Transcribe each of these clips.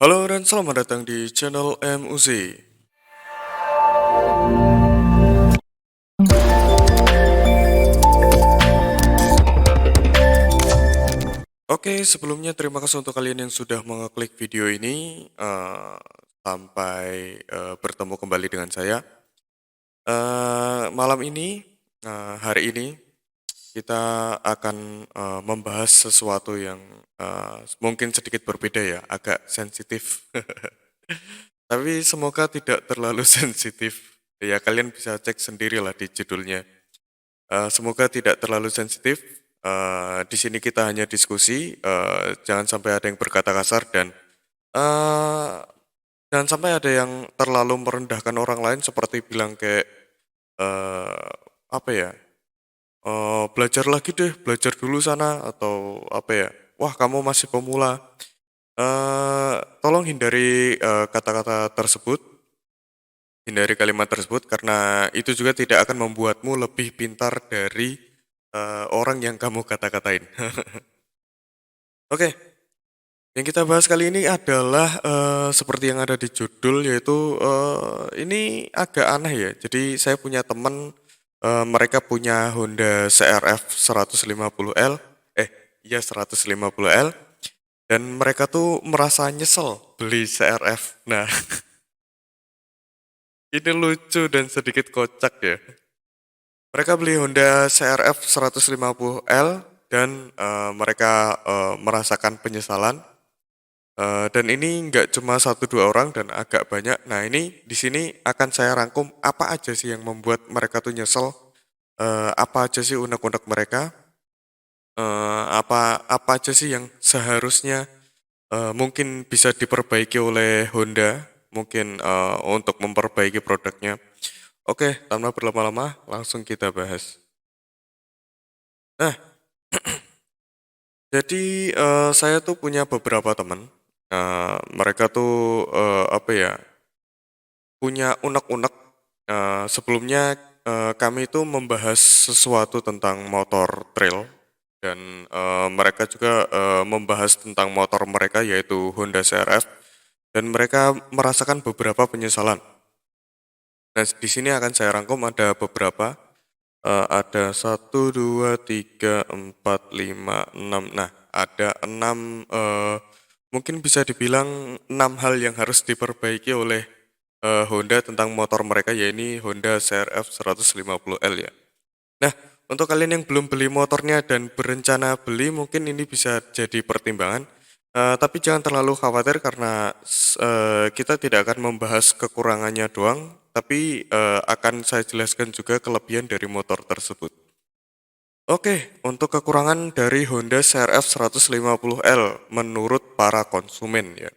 Halo dan selamat datang di channel MUZ. Oke, sebelumnya terima kasih untuk kalian yang sudah mengeklik video ini. Sampai bertemu kembali dengan saya. Malam ini, hari ini kita akan membahas sesuatu yang mungkin sedikit berbeda ya, agak sensitif. Tapi semoga tidak terlalu sensitif. Ya kalian bisa cek sendirilah di judulnya. Semoga tidak terlalu sensitif. Di sini kita hanya diskusi, jangan sampai ada yang berkata kasar dan eh, jangan sampai ada yang terlalu merendahkan orang lain seperti bilang kayak eh, apa ya? Belajar lagi deh, belajar dulu sana atau apa ya? Wah, kamu masih pemula. Tolong hindari kata-kata tersebut, hindari kalimat tersebut karena itu juga tidak akan membuatmu lebih pintar dari orang yang kamu kata-katain. Oke, yang kita bahas kali ini adalah seperti yang ada di judul yaitu ini agak aneh ya. Jadi saya punya teman mereka punya Honda CRF 150L, iya 150L dan mereka tuh merasa nyesel beli CRF. Nah, ini lucu dan sedikit kocak ya. Mereka beli Honda CRF 150L dan mereka merasakan penyesalan. Dan ini nggak cuma satu dua orang dan agak banyak. Nah ini di sini akan saya rangkum apa aja sih yang membuat mereka tuh nyesel, apa aja sih unek-unek mereka, apa aja sih yang seharusnya mungkin bisa diperbaiki oleh Honda, mungkin untuk memperbaiki produknya. Oke, tanpa berlama-lama langsung kita bahas. Nah, jadi saya tuh punya beberapa teman, mereka tuh apa ya? Punya unek-unek. Sebelumnya kami itu membahas sesuatu tentang motor trail dan mereka juga membahas tentang motor mereka yaitu Honda CRF dan mereka merasakan beberapa penyesalan. Nah, di sini akan saya rangkum ada beberapa. Ada satu, dua, tiga, empat, lima, enam. Nah, ada enam, mungkin bisa dibilang enam hal yang harus diperbaiki oleh Honda tentang motor mereka, yaitu Honda CRF 150L ya. Nah, untuk kalian yang belum beli motornya dan berencana beli, mungkin ini bisa jadi pertimbangan. Tapi jangan terlalu khawatir karena kita tidak akan membahas kekurangannya doang, tapi akan saya jelaskan juga kelebihan dari motor tersebut. Oke, untuk kekurangan dari Honda CRF 150L menurut para konsumen ya.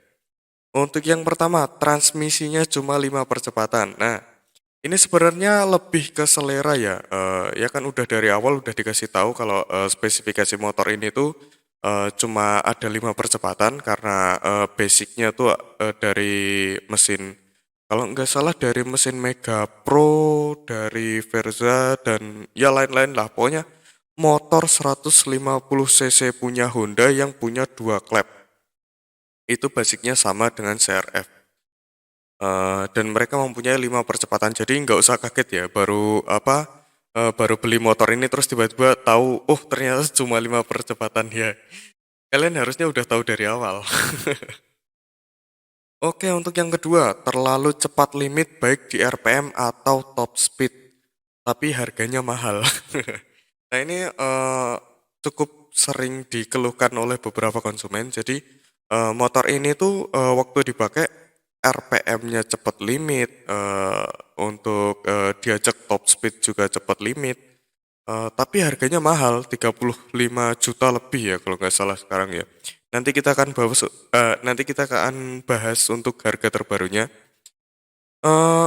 Untuk yang pertama, transmisinya cuma 5 percepatan. Nah, ini sebenarnya lebih ke selera ya. Ya kan udah dari awal udah dikasih tahu kalau spesifikasi motor ini tuh cuma ada 5 percepatan karena basicnya tuh dari mesin, kalau nggak salah dari mesin Mega Pro, dari Verza dan ya lain-lain lah. Pokoknya motor 150 cc punya Honda yang punya dua klep. Itu basicnya sama dengan CRF. Dan mereka mempunyai 5 percepatan. Jadi nggak usah kaget ya, baru beli motor ini terus tiba-tiba tahu, oh ternyata cuma 5 percepatan ya. Kalian harusnya udah tahu dari awal. Oke, untuk yang kedua, terlalu cepat limit baik di RPM atau top speed, tapi harganya mahal. Nah ini cukup sering dikeluhkan oleh beberapa konsumen. Jadi motor ini tuh waktu dipakai RPM-nya cepat limit, untuk diajak top speed juga cepat limit, tapi harganya mahal, 35 juta lebih ya kalau nggak salah sekarang ya. Nanti kita akan bahas untuk harga terbarunya.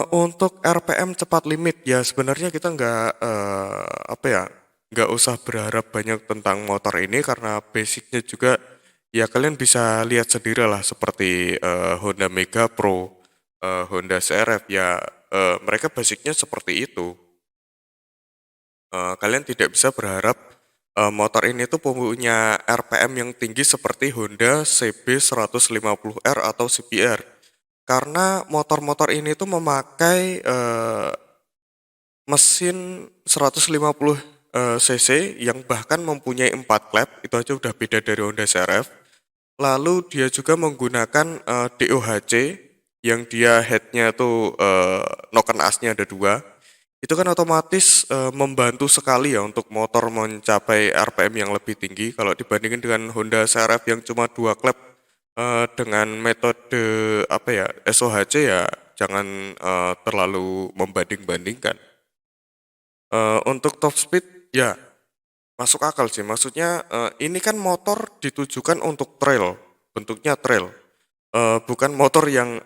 Untuk RPM cepat limit ya sebenarnya kita nggak apa ya, nggak usah berharap banyak tentang motor ini karena basicnya juga ya kalian bisa lihat sendiri lah seperti Honda Mega Pro, Honda CRF ya, mereka basicnya seperti itu. Kalian tidak bisa berharap motor ini tuh punya RPM yang tinggi seperti Honda CB 150R atau CBR. Karena motor-motor ini tuh memakai mesin 150 cc yang bahkan mempunyai 4 klep, itu aja udah beda dari Honda CRF. Lalu dia juga menggunakan DOHC yang dia headnya tuh noken asnya ada dua. Itu kan otomatis membantu sekali ya untuk motor mencapai RPM yang lebih tinggi kalau dibandingin dengan Honda CRF yang cuma dua klep dengan metode apa ya SOHC ya jangan terlalu membanding-bandingkan. Untuk top speed ya masuk akal sih. Maksudnya ini kan motor ditujukan untuk trail, bentuknya trail. Bukan motor yang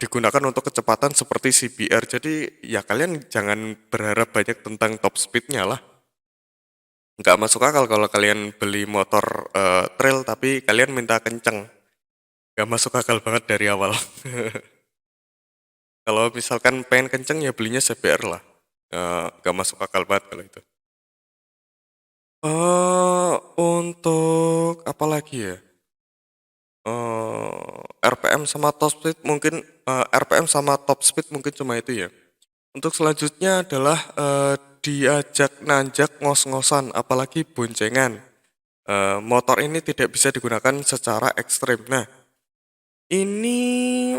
digunakan untuk kecepatan seperti CBR. Jadi ya kalian jangan berharap banyak tentang top speednya lah. Nggak masuk akal kalau kalian beli motor trail tapi kalian minta kenceng. Nggak masuk akal banget dari awal. Kalau misalkan pengen kenceng ya belinya CBR lah. Nggak masuk akal banget kalau itu. Untuk apa lagi ya? RPM sama top speed mungkin RPM sama top speed mungkin cuma itu ya. Untuk selanjutnya adalah diajak nanjak ngos-ngosan apalagi boncengan. Motor ini tidak bisa digunakan secara ekstrim. Nah, ini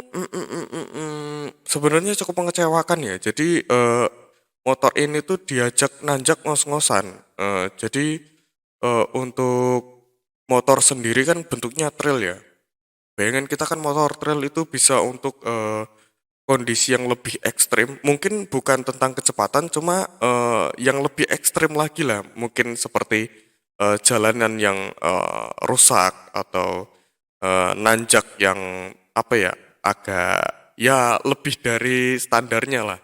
sebenarnya cukup mengecewakan ya. Jadi motor ini tuh diajak nanjak ngos-ngosan. Jadi untuk motor sendiri kan bentuknya trail ya. Bayangin kita kan motor trail itu bisa untuk kondisi yang lebih ekstrim. Mungkin bukan tentang kecepatan, cuma yang lebih ekstrim lagi lah. Mungkin seperti jalanan yang rusak atau nanjak yang apa ya agak ya lebih dari standarnya lah.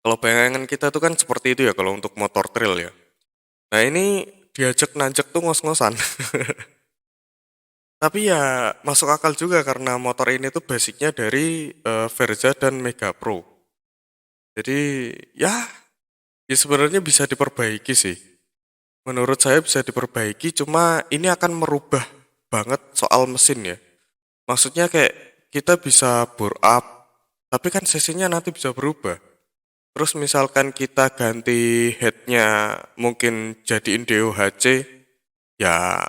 Kalau bayangan kita tuh kan seperti itu ya kalau untuk motor trail ya. Nah ini diajak nanjak tuh ngos-ngosan. Tapi ya masuk akal juga karena motor ini tuh basicnya dari Verza dan Mega Pro. Jadi ya sebenarnya bisa diperbaiki sih. Menurut saya bisa diperbaiki, cuma ini akan merubah banget soal mesin ya. Maksudnya kayak kita bisa bore up, tapi kan sesinya nanti bisa berubah. Terus misalkan kita ganti headnya mungkin jadiin DOHC, ya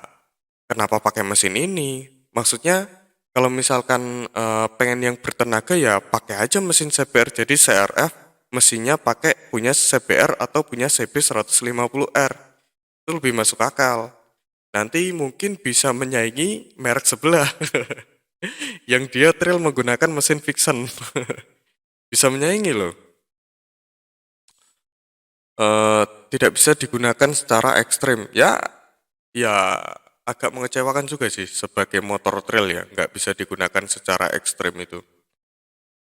kenapa pakai mesin ini? Maksudnya kalau misalkan pengen yang bertenaga ya pakai aja mesin CBR. Jadi CRF mesinnya pakai punya CBR atau punya CB 150R. Itu lebih masuk akal. Nanti mungkin bisa menyaingi merek sebelah yang dia trail menggunakan mesin Vixen. Bisa menyaingi loh. Tidak bisa digunakan secara ekstrim. Ya agak mengecewakan juga sih sebagai motor trail ya, nggak bisa digunakan secara ekstrim itu.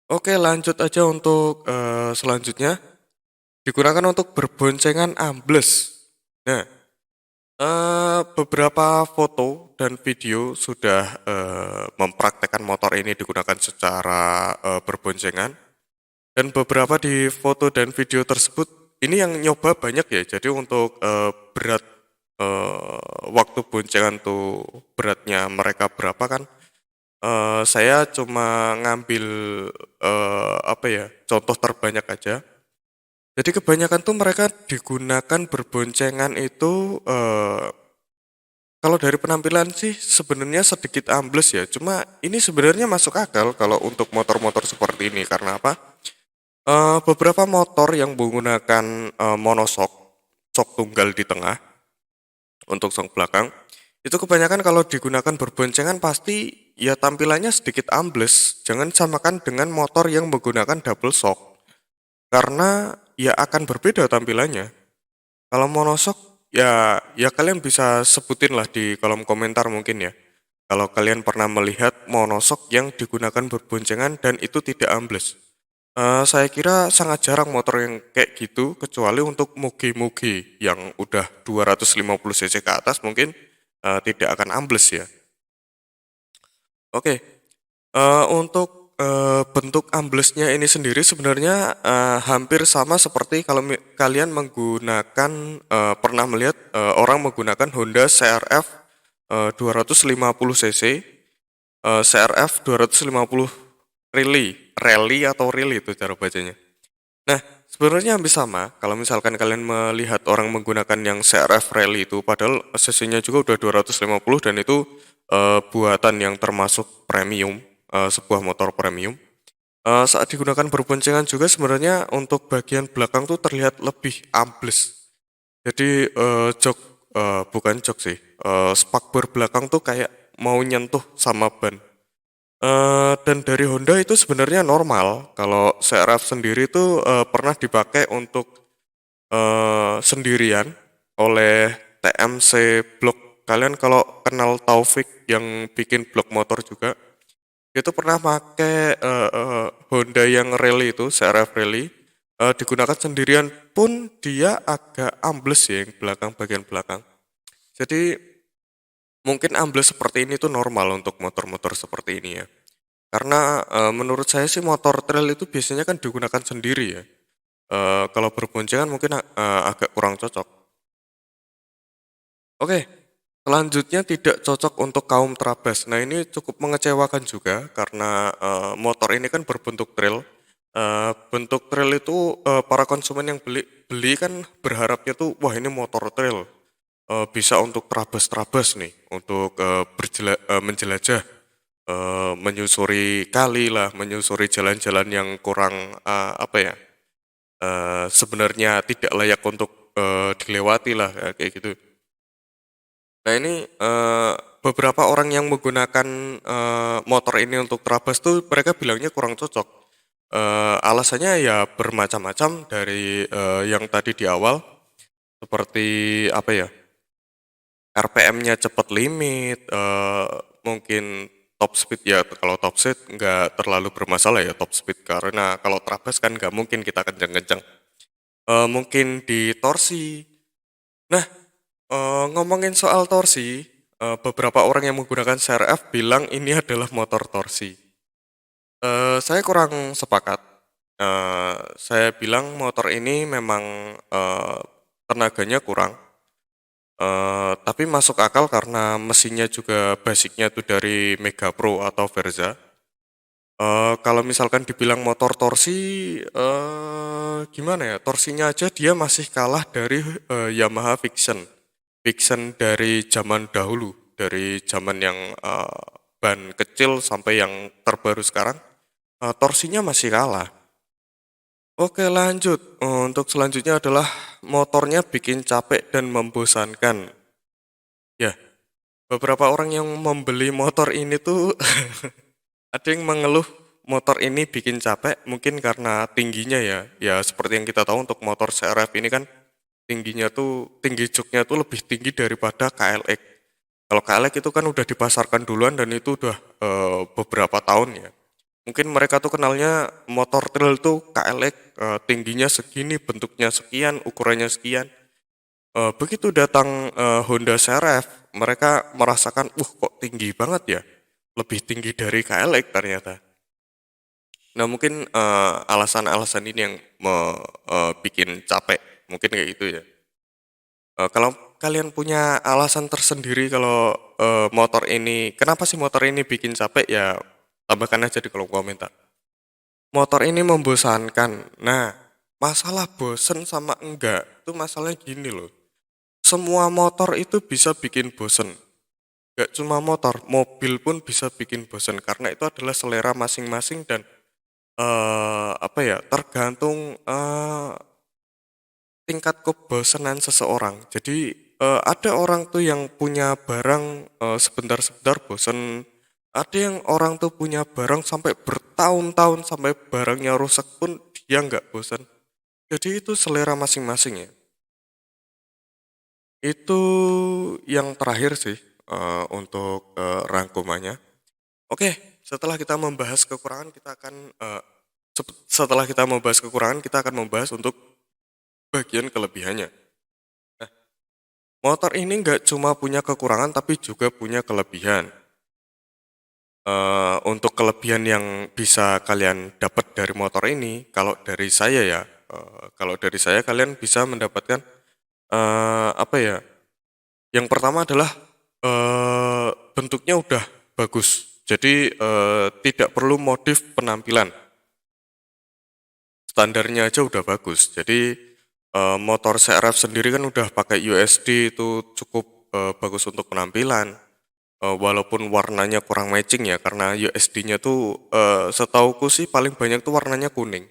Oke, lanjut aja untuk selanjutnya. Digunakan untuk berboncengan ambles. Nah, beberapa foto dan video sudah mempraktekkan motor ini digunakan secara berboncengan. Dan beberapa di foto dan video tersebut, ini yang nyoba banyak ya. Jadi untuk berat waktu boncengan tuh beratnya mereka berapa kan? Saya cuma ngambil apa ya contoh terbanyak aja. Jadi kebanyakan tuh mereka digunakan berboncengan itu kalau dari penampilan sih sebenarnya sedikit ambles ya. Cuma ini sebenarnya masuk akal kalau untuk motor-motor seperti ini karena apa? Beberapa motor yang menggunakan monoshock, shock tunggal di tengah untuk shock belakang, itu kebanyakan kalau digunakan berboncengan pasti ya tampilannya sedikit ambles. Jangan samakan dengan motor yang menggunakan double shock, karena ya akan berbeda tampilannya. Kalau monoshock ya kalian bisa sebutin lah di kolom komentar mungkin ya. Kalau kalian pernah melihat monoshock yang digunakan berboncengan dan itu tidak ambles. Saya kira sangat jarang motor yang kayak gitu, kecuali untuk mugi-mugi yang udah 250 cc ke atas mungkin tidak akan ambles ya. Oke, untuk bentuk amblesnya ini sendiri sebenarnya hampir sama seperti kalau kalian menggunakan pernah melihat orang menggunakan Honda CRF 250 cc, CRF 250 rally atau rally itu cara bacanya. Nah, sebenarnya hampir sama kalau misalkan kalian melihat orang menggunakan yang CRF rally itu, padahal cc-nya juga udah 250 dan itu buatan yang termasuk premium, sebuah motor premium. Saat digunakan berboncengan juga sebenarnya untuk bagian belakang tuh terlihat lebih ambles. Jadi bukan jok sih, spakbor belakang tuh kayak mau nyentuh sama ban. Dan dari Honda itu sebenarnya normal. Kalau CRF sendiri itu pernah dipakai untuk sendirian oleh TMC Blok. Kalian kalau kenal Taufik yang bikin blok motor juga, itu pernah pakai Honda yang rally itu, CRF rally, digunakan sendirian pun dia agak ambles ya yang belakang bagian belakang. Jadi mungkin ambles seperti ini tuh normal untuk motor-motor seperti ini ya. Karena menurut saya sih motor trail itu biasanya kan digunakan sendiri ya. Kalau berboncengan mungkin agak kurang cocok. Oke, selanjutnya tidak cocok untuk kaum trabas. Nah ini cukup mengecewakan juga karena motor ini kan berbentuk trail. Bentuk trail itu para konsumen yang beli kan berharapnya tuh wah ini motor trail. Bisa untuk trabas-trabas nih, untuk menjelajah, menyusuri kali lah, menyusuri jalan-jalan yang kurang apa ya, sebenarnya tidak layak untuk dilewati lah kayak gitu. Nah ini beberapa orang yang menggunakan motor ini untuk trabas tuh mereka bilangnya kurang cocok. Alasannya ya bermacam-macam dari yang tadi di awal seperti apa ya, RPM-nya cepat limit, mungkin top speed ya kalau top speed nggak terlalu bermasalah ya top speed karena kalau trabas kan nggak mungkin kita kenceng-kenceng. Mungkin di torsi. Nah, ngomongin soal torsi, beberapa orang yang menggunakan CRF bilang ini adalah motor torsi. Saya kurang sepakat. Saya bilang motor ini memang tenaganya kurang, tapi masuk akal karena mesinnya juga basicnya tuh dari Mega Pro atau Verza. Kalau misalkan dibilang motor torsi, gimana ya? Torsinya aja dia masih kalah dari Yamaha Vixion. Vixion dari zaman dahulu, dari zaman yang ban kecil sampai yang terbaru sekarang, torsinya masih kalah. Oke lanjut, untuk selanjutnya adalah motornya bikin capek dan membosankan. Ya, beberapa orang yang membeli motor ini tuh ada yang mengeluh motor ini bikin capek mungkin karena tingginya ya. Ya seperti yang kita tahu untuk motor CRF ini kan tinggi joknya tuh lebih tinggi daripada KLX. Kalau KLX itu kan udah dipasarkan duluan dan itu udah beberapa tahun ya. Mungkin mereka tuh kenalnya motor trail tuh KLX tingginya segini, bentuknya sekian, ukurannya sekian. Begitu datang Honda CRF, mereka merasakan, kok tinggi banget ya, lebih tinggi dari KLX ternyata. Nah mungkin alasan-alasan ini yang bikin capek, mungkin kayak gitu ya. Kalau kalian punya alasan tersendiri kalau motor ini, kenapa sih motor ini bikin capek ya tambahkan aja di kolom komentar. Motor ini membosankan. Nah, masalah bosen sama enggak itu masalahnya gini loh. Semua motor itu bisa bikin bosen. Gak cuma motor, mobil pun bisa bikin bosen karena itu adalah selera masing-masing dan apa ya, tergantung tingkat kebosanan seseorang. Jadi ada orang tuh yang punya barang sebentar-sebentar bosen. Ada yang orang tuh punya barang sampai bertahun-tahun sampai barangnya rusak pun dia nggak bosan. Jadi itu selera masing-masing ya. Itu yang terakhir sih untuk rangkumannya. Oke, setelah kita membahas kekurangan kita akan membahas untuk bagian kelebihannya. Nah, motor ini nggak cuma punya kekurangan tapi juga punya kelebihan. Untuk kelebihan yang bisa kalian dapat dari motor ini, kalau dari saya ya, kalau dari saya kalian bisa mendapatkan apa ya? Yang pertama adalah bentuknya udah bagus. Jadi tidak perlu modif penampilan. Standarnya aja udah bagus. Jadi motor CRF sendiri kan udah pakai USD itu cukup bagus untuk penampilan. Walaupun warnanya kurang matching ya karena USD-nya tuh setauku sih paling banyak tuh warnanya kuning.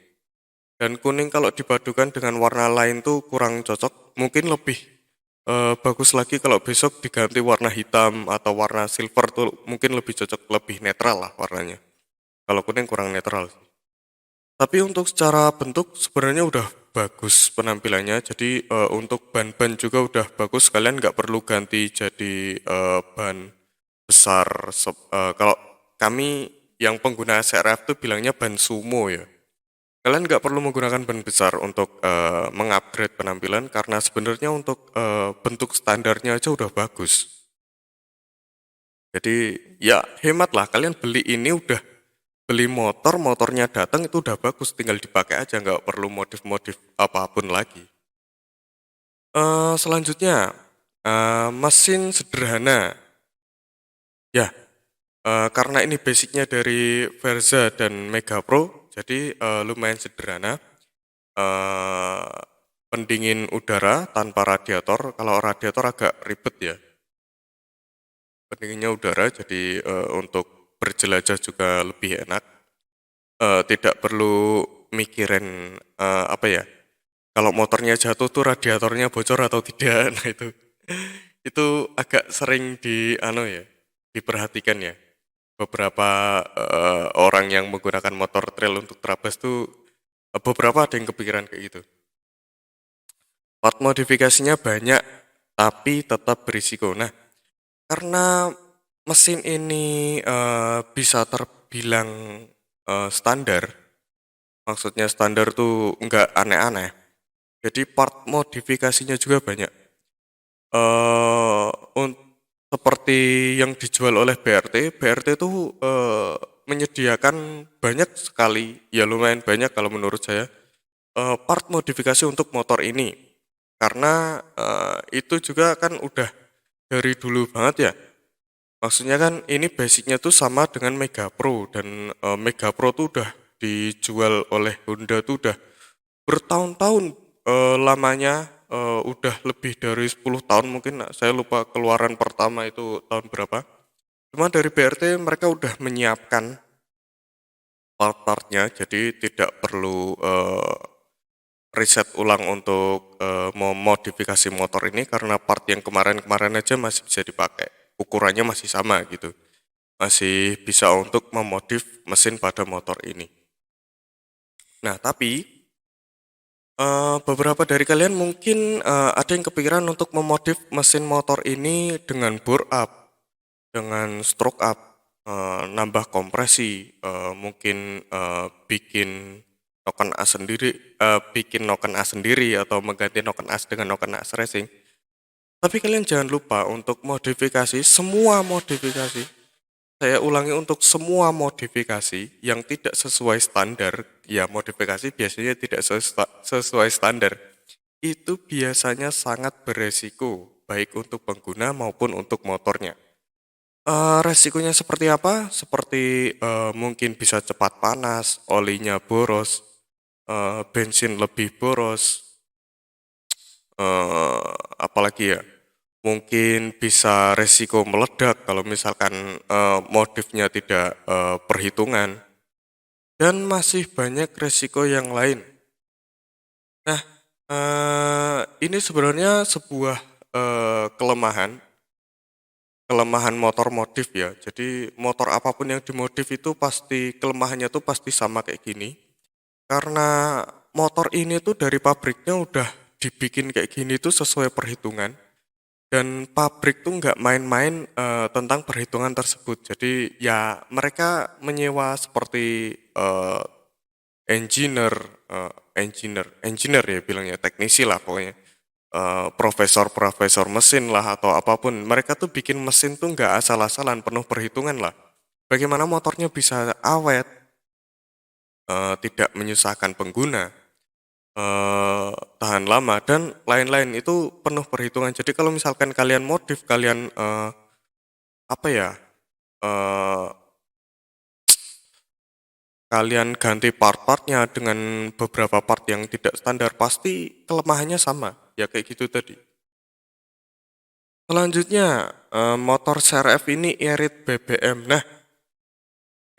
Dan kuning kalau dipadukan dengan warna lain tuh kurang cocok. Mungkin lebih bagus lagi kalau besok diganti warna hitam atau warna silver tuh mungkin lebih cocok, lebih netral lah warnanya. Kalau kuning kurang netral. Tapi untuk secara bentuk sebenarnya udah bagus penampilannya. Jadi untuk ban-ban juga udah bagus. Kalian nggak perlu ganti jadi ban besar. Kalau kami yang pengguna CRF tuh bilangnya ban sumo ya. Kalian nggak perlu menggunakan ban besar untuk mengupgrade penampilan karena sebenarnya untuk bentuk standarnya aja udah bagus. Jadi ya hemat lah, kalian beli ini udah beli motor, motornya datang itu udah bagus, tinggal dipakai aja, nggak perlu modif-modif apapun lagi. Selanjutnya, mesin sederhana. Ya, karena ini basicnya dari Verza dan Mega Pro, jadi lumayan sederhana. eh, Pendingin udara tanpa radiator. Kalau radiator agak ribet ya. Pendinginnya udara, jadi untuk berjelajah juga lebih enak. Tidak perlu mikirin apa ya. Kalau motornya jatuh tuh radiatornya bocor atau tidak. Nah itu agak sering diperhatikan ya. Beberapa orang yang menggunakan motor trail untuk trabas tuh beberapa ada yang kepikiran kayak gitu. Part modifikasinya banyak, tapi tetap berisiko. Nah, karena mesin ini bisa terbilang standar, maksudnya standar tuh nggak aneh-aneh. Jadi part modifikasinya juga banyak. Eh, un- Seperti yang dijual oleh BRT, BRT itu menyediakan banyak sekali, ya lumayan banyak kalau menurut saya, part modifikasi untuk motor ini. Karena itu juga kan udah dari dulu banget ya. Maksudnya kan ini basicnya tuh sama dengan Mega Pro dan Mega Pro tuh udah dijual oleh Honda tuh udah bertahun-tahun lamanya, udah lebih dari 10 tahun mungkin. Nah, saya lupa keluaran pertama itu tahun berapa. Cuma dari BRT mereka udah menyiapkan part-partnya jadi tidak perlu riset ulang untuk memodifikasi motor ini karena part yang kemarin-kemarin aja masih bisa dipakai. Ukurannya masih sama gitu. Masih bisa untuk memodif mesin pada motor ini. Nah, tapi beberapa dari kalian mungkin ada yang kepikiran untuk memodif mesin motor ini dengan bore up, dengan stroke up, nambah kompresi, mungkin bikin noken as sendiri, bikin noken as sendiri atau mengganti noken as dengan noken as racing. Tapi kalian jangan lupa untuk modifikasi, semua modifikasi. Saya ulangi untuk semua modifikasi yang tidak sesuai standar, ya modifikasi biasanya tidak sesuai standar. Itu biasanya sangat beresiko, baik untuk pengguna maupun untuk motornya. Resikonya seperti apa? Seperti mungkin bisa cepat panas, olinya boros, bensin lebih boros, apalagi ya, mungkin bisa resiko meledak kalau misalkan modifnya tidak perhitungan, dan masih banyak resiko yang lain. Nah, ini sebenarnya sebuah kelemahan, kelemahan motor modif ya. Jadi motor apapun yang dimodif itu pasti kelemahannya tuh pasti sama kayak gini. Karena motor ini tuh dari pabriknya udah dibikin kayak gini tuh sesuai perhitungan. Dan pabrik tuh nggak main-main tentang perhitungan tersebut. Jadi ya mereka menyewa seperti engineer, engineer ya bilangnya, teknisi lah pokoknya. Profesor-profesor mesin lah atau apapun. Mereka tuh bikin mesin tuh nggak asal-asalan, penuh perhitungan lah. bagaimana motornya bisa awet, tidak menyusahkan pengguna, eee, tahan lama dan lain-lain itu penuh perhitungan. Jadi kalau misalkan kalian modif, kalian, apa ya, eee, kalian ganti part-partnya dengan beberapa part yang tidak standar, pasti kelemahannya sama, ya kayak gitu tadi. Selanjutnya, motor CRF ini irit BBM. Nah,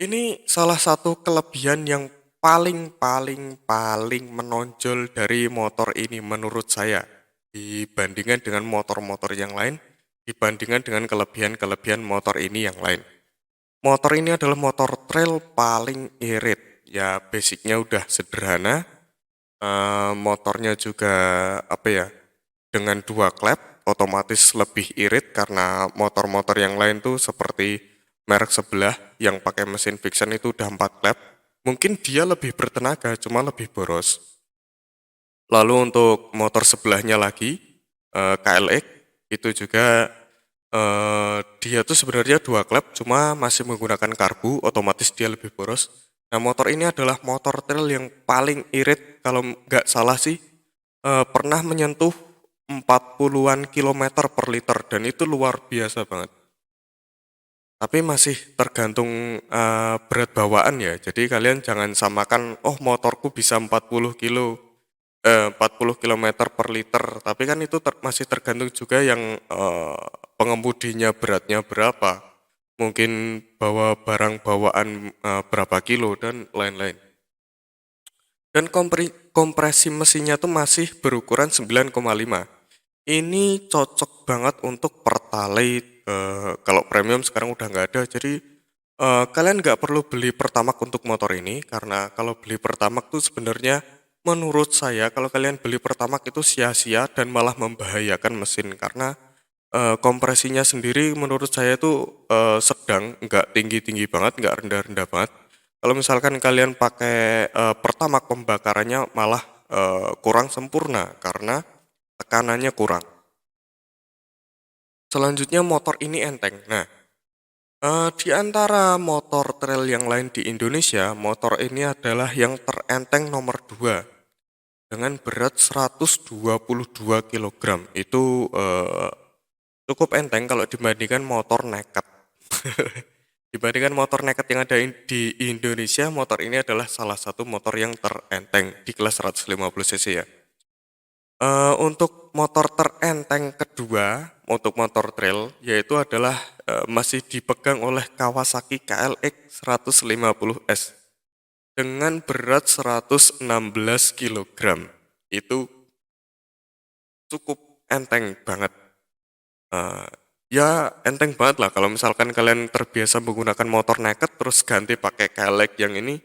ini salah satu kelebihan yang paling paling paling menonjol dari motor ini menurut saya, dibandingkan dengan motor-motor yang lain, dibandingkan dengan kelebihan-kelebihan motor ini yang lain. Motor ini adalah motor trail paling irit. Ya, basicnya udah sederhana, motornya juga apa ya, dengan dua klep otomatis lebih irit karena motor-motor yang lain tuh seperti merek sebelah yang pakai mesin Vixen itu udah 4 klep. Mungkin dia lebih bertenaga, cuma lebih boros. Lalu untuk motor sebelahnya lagi, KLX, itu juga dia tuh sebenarnya dua klep, cuma masih menggunakan karbu, otomatis dia lebih boros. Nah, motor ini adalah motor trail yang paling irit, kalau nggak salah sih, pernah menyentuh 40-an kilometer per liter, dan itu luar biasa banget. Tapi masih tergantung berat bawaan ya. Jadi kalian jangan samakan, oh motorku bisa 40 kilometer per liter. Tapi kan itu masih tergantung juga yang pengemudinya beratnya berapa. Mungkin bawa barang bawaan berapa kilo dan lain-lain. Dan kompresi mesinnya tuh masih berukuran 9,5. Ini cocok banget untuk Pertalite, kalau premium sekarang udah nggak ada. Jadi kalian nggak perlu beli Pertamax untuk motor ini karena kalau beli Pertamax tuh sebenarnya menurut saya kalau kalian beli Pertamax itu sia-sia dan malah membahayakan mesin karena kompresinya sendiri menurut saya itu sedang, nggak tinggi-tinggi banget, nggak rendah-rendah banget. Kalau misalkan kalian pakai Pertamax pembakarannya malah kurang sempurna karena tekanannya kurang. Selanjutnya motor ini enteng. Nah, di antara motor trail yang lain di Indonesia, motor ini adalah yang terenteng nomor 2 dengan berat 122 kilogram. Itu cukup enteng kalau dibandingkan motor naked. Dibandingkan motor naked yang ada di Indonesia, motor ini adalah salah satu motor yang terenteng di kelas 150 cc ya. Untuk motor terenteng kedua, untuk motor trail, yaitu adalah masih dipegang oleh Kawasaki KLX 150S dengan berat 116 kilogram. Itu cukup enteng banget. Eh, ya enteng banget lah kalau misalkan kalian terbiasa menggunakan motor naked terus ganti pakai KLX yang ini,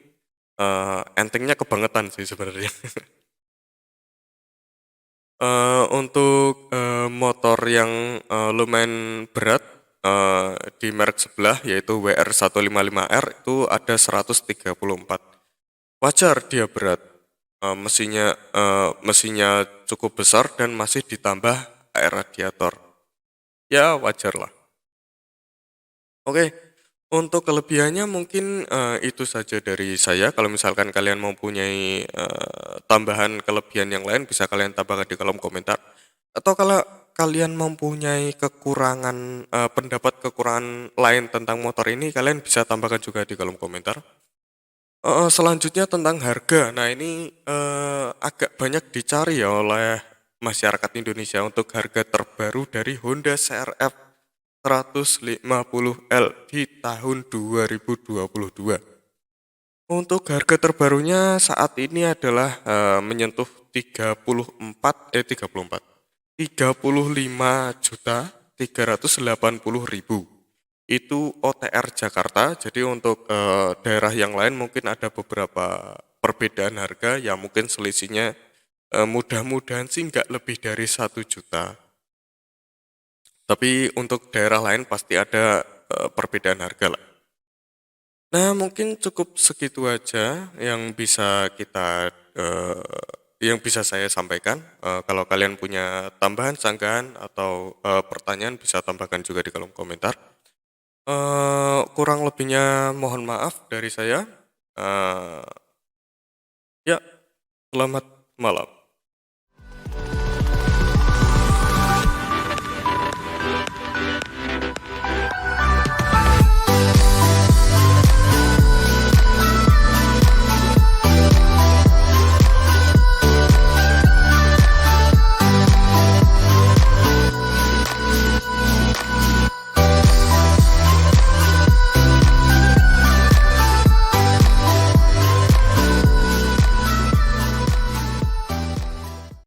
entengnya kebangetan sih sebenarnya. Untuk, motor yang, lumayan berat, di merek sebelah yaitu WR155R itu ada 134. Wajar dia berat, mesinnya cukup besar dan masih ditambah air radiator. Ya wajarlah. Oke, untuk kelebihannya mungkin, itu saja dari saya. Kalau misalkan kalian mempunyai, tambahan kelebihan yang lain bisa kalian tambahkan di kolom komentar. Atau kalau kalian mempunyai kekurangan, pendapat kekurangan lain tentang motor ini, kalian bisa tambahkan juga di kolom komentar. Selanjutnya tentang harga. Nah ini, agak banyak dicari ya oleh masyarakat Indonesia untuk harga terbaru dari Honda CRF 150L di tahun 2022. Untuk harga terbarunya saat ini adalah menyentuh 35.380.380.000. Itu OTR Jakarta. Jadi untuk daerah yang lain mungkin ada beberapa perbedaan harga yang mungkin selisihnya mudah-mudahan sih nggak lebih dari 1 juta. Tapi untuk daerah lain pasti ada perbedaan harga lah. Nah, mungkin cukup segitu aja yang bisa yang bisa saya sampaikan. Kalau kalian punya tambahan, sanggahan, atau pertanyaan bisa tambahkan juga di kolom komentar. Kurang lebihnya mohon maaf dari saya. Ya, selamat malam.